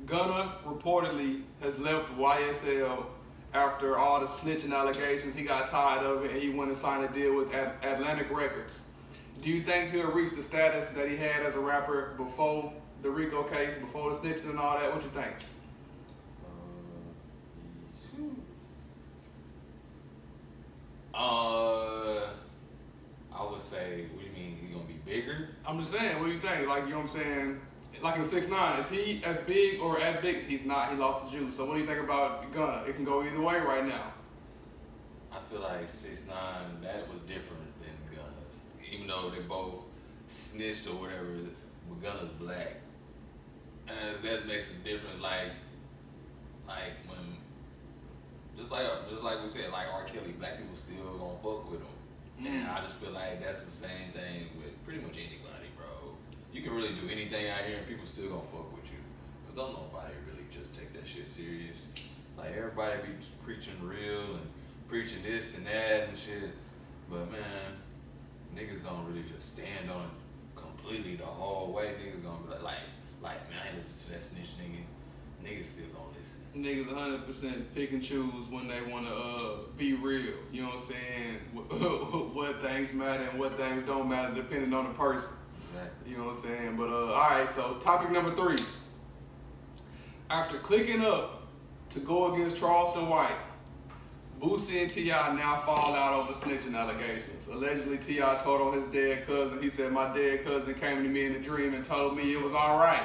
Gunna reportedly has left YSL after all the snitching allegations. He got tired of it and he went and signed a deal with Atlantic Records. Do you think he'll reach the status that he had as a rapper before the Rico case, before the snitching and all that? What you think? I would say, what do you mean? He gonna be bigger? I'm just saying, what do you think? Like, you know what I'm saying? Like in 6ix9ine, is he as big or as big? He's not. He lost the juice. So what do you think about Gunna? It can go either way right now. I feel like 6ix9ine, that was different than Gunna's. Even though they both snitched or whatever, but Gunna's black. And that makes a difference. Like when, just like we said, like R. Kelly, black people still gonna fuck with him. And I just feel like that's the same thing with pretty much anybody, bro. You can really do anything out here and people still gonna fuck with you. Cause don't nobody really just take that shit serious. Like everybody be preaching real and preaching this and that and shit. But man, niggas don't really just stand on it completely the whole way. Niggas gonna be like, man, I ain't listen to that snitch nigga. Niggas still gonna listen. Niggas 100% pick and choose when they want to be real. You know what I'm saying? What things matter and what things don't matter depending on the person. Exactly. You know what I'm saying? But alright, so topic number 3. After clicking up to go against Charleston White, Boosie and T.I. now fall out over snitching allegations. Allegedly, T.I. told on his dead cousin. He said, my dead cousin came to me in a dream and told me it was alright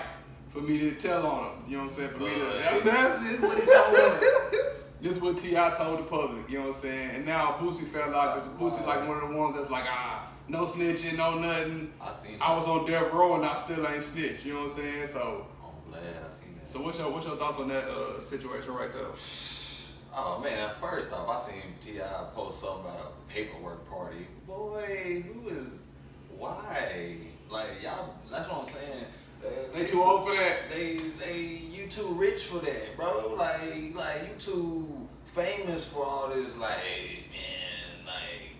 for me to tell on him. You know what I'm saying? For me to, that's what he told us. This is what T.I. told the public. You know what I'm saying? And now Boosie fell out because Boosie's like one of the ones that's like, no snitching, no nothing. I was on death row and I still ain't snitch. You know what I'm saying? So I'm glad I seen that. So what's your thoughts on that situation right there? Oh man, first off, I seen T.I. post something about a paperwork party. Boy, why? Like y'all, that's what I'm saying. They too old for that. You too rich for that, bro. Like you too famous for all this. Like man, like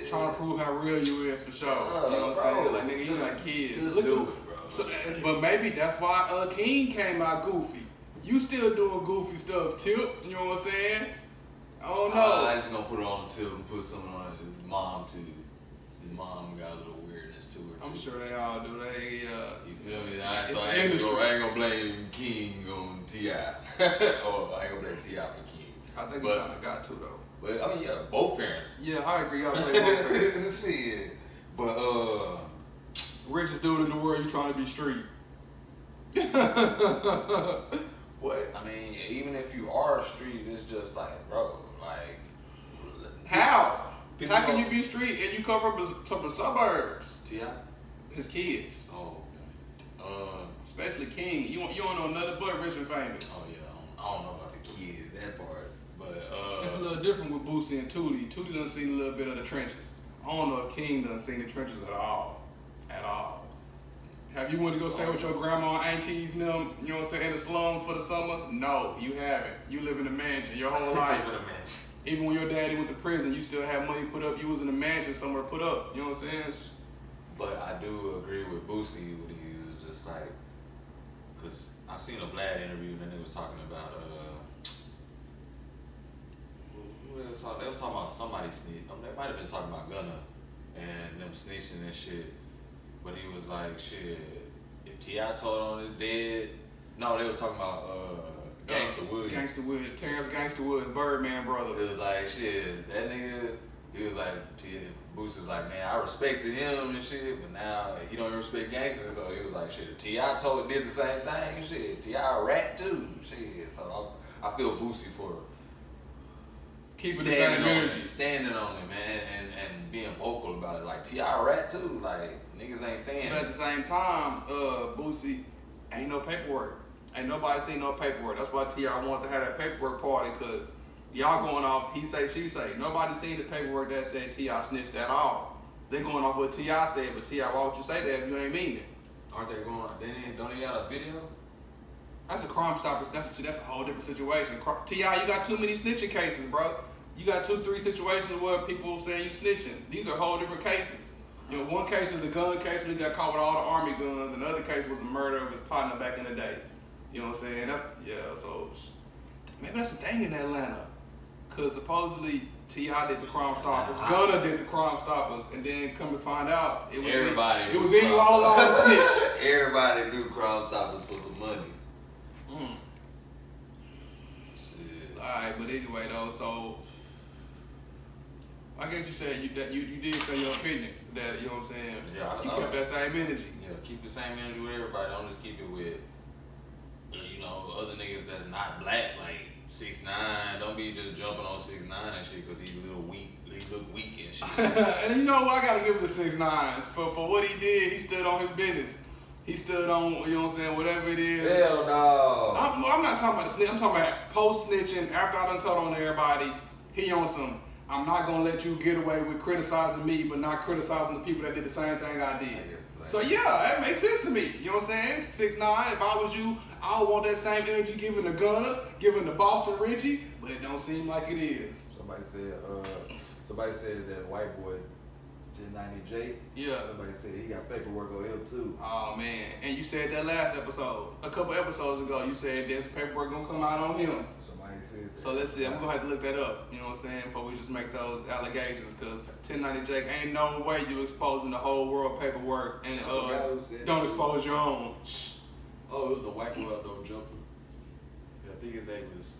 trying to prove how real you is for sure. You know what I'm saying? Like nigga, you got kids. Just do it, bro. So, but maybe that's why King came out goofy. You still doing goofy stuff, Tip. You know what I'm saying? I don't know. I just gonna put it on Tip and put something on his mom too. His mom got a little weirdness to her too. I'm sure they all do. They you feel me? So I ain't gonna blame King on T.I. or I ain't gonna blame T.I. for King. I think he kinda got to though. But I mean, yeah, both parents. Yeah, I agree. Y'all play both parents. Shit. But richest dude in the world, you trying to be street. What? I mean, even if you are street, it's just like, bro, like how? How can you be street and you come from the suburbs? T.I.? His kids. Oh, okay. Especially King. You don't know nothing but rich and famous. Oh yeah, I don't know about the kids, that part. But it's a little different with Boosie and Tootie. Tootie done seen a little bit of the trenches. I don't know if King done seen the trenches at all. At all. Have you went to go stay with your grandma and aunties and them, you know what I'm saying, in the slum for the summer? No, you haven't. You live in a mansion your whole life. Even when your daddy went to prison, you still had money put up. You was in a mansion somewhere put up. You know what I'm saying? But I do agree with Boosie when he was just like, because I seen a Vlad interview and then they was talking about, they was talking about somebody snitch. They might have been talking about Gunna and them snitching and shit. But he was like, shit, if T.I. told on his dead, no, they was talking about Gangsta Wood. Gangsta Wood, Terrence Gangsta Wood, Birdman brother. It was like, shit, that nigga, he was like, Boosie was like, man, I respected him and shit, but now he don't even respect gangsters. So he was like, shit, if T.I. did the same thing, shit, T.I. a rat too, shit. So I feel Boosie for keeping the same energy. Standing on it, man, and being vocal about it. Like, T.I. rat too, like, niggas ain't saying but at the same time, Boosie, ain't no paperwork. Ain't nobody seen no paperwork. That's why T.I. wanted to have that paperwork party, because y'all going off he say, she say. Nobody seen the paperwork that said T.I. snitched at all. They going off what T.I. said, but T.I., why would you say that if you ain't mean it? Aren't they going, don't they got a video? That's a Crime Stoppers. That's a whole different situation. T.I., you got too many snitching cases, bro. You got 2-3 situations where people saying you snitching. These are whole different cases. You know, one case is the gun case when he got caught with all the army guns. Another case was the murder of his partner back in the day. You know what I'm saying? So maybe that's the thing in Atlanta. Cause supposedly T.I. did the Crime Stoppers, Gunna did the Crime Stoppers, and then come to find out it was Everybody it was in you all along, snitch. Everybody knew Crime Stoppers for some money. Shit. Alright, but anyway though, so I guess you said you did say your opinion that, you know what I'm saying? Yeah, you kept that same energy. Yeah, keep the same energy with everybody. Don't just keep it with, other niggas that's not black, like 6ix9ine. Don't be just jumping on 6ix9ine and shit because he look weak and shit. And you know what? I gotta give it to 6ix9ine for what he did. He stood on his business. He stood on, you know what I'm saying, whatever it is. Hell no. I'm not talking about the snitch. I'm talking about post snitching. After I done told on everybody, he on some. I'm not gonna let you get away with criticizing me, but not criticizing the people that did the same thing I did. So yeah, that makes sense to me. You know what I'm saying? 6ix9ine. If I was you, I would want that same energy given to Gunna, given to Boston Richie, but it don't seem like it is. Somebody said that white boy 1090J. Yeah. Somebody said he got paperwork on him too. Oh man, and you said that last episode, a couple episodes ago. You said there's paperwork gonna come out on him. Somebody said that. So let's see. I'm gonna have to look that up. You know what I'm saying? Before we just make those allegations, because 1090J ain't no way you exposing the whole world paperwork and don't expose your own. Oh, it was a white boy out there jumping. Yeah, I think his name was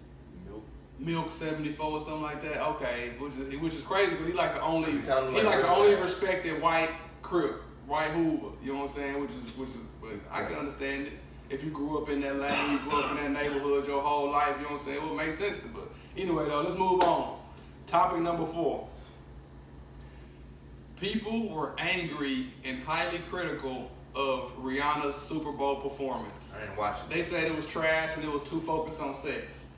Milk 74 or something like that. Okay, which is crazy because he like the only Like respected white Crip, white Hoover. You know what I'm saying? Which is but I can understand it. If you grew up in that lane, you grew up in that neighborhood your whole life, you know what I'm saying? It would make sense to. But anyway though, let's move on. Topic number 4. People were angry and highly critical of Rihanna's Super Bowl performance. I didn't watch it. They said it was trash and it was too focused on sex.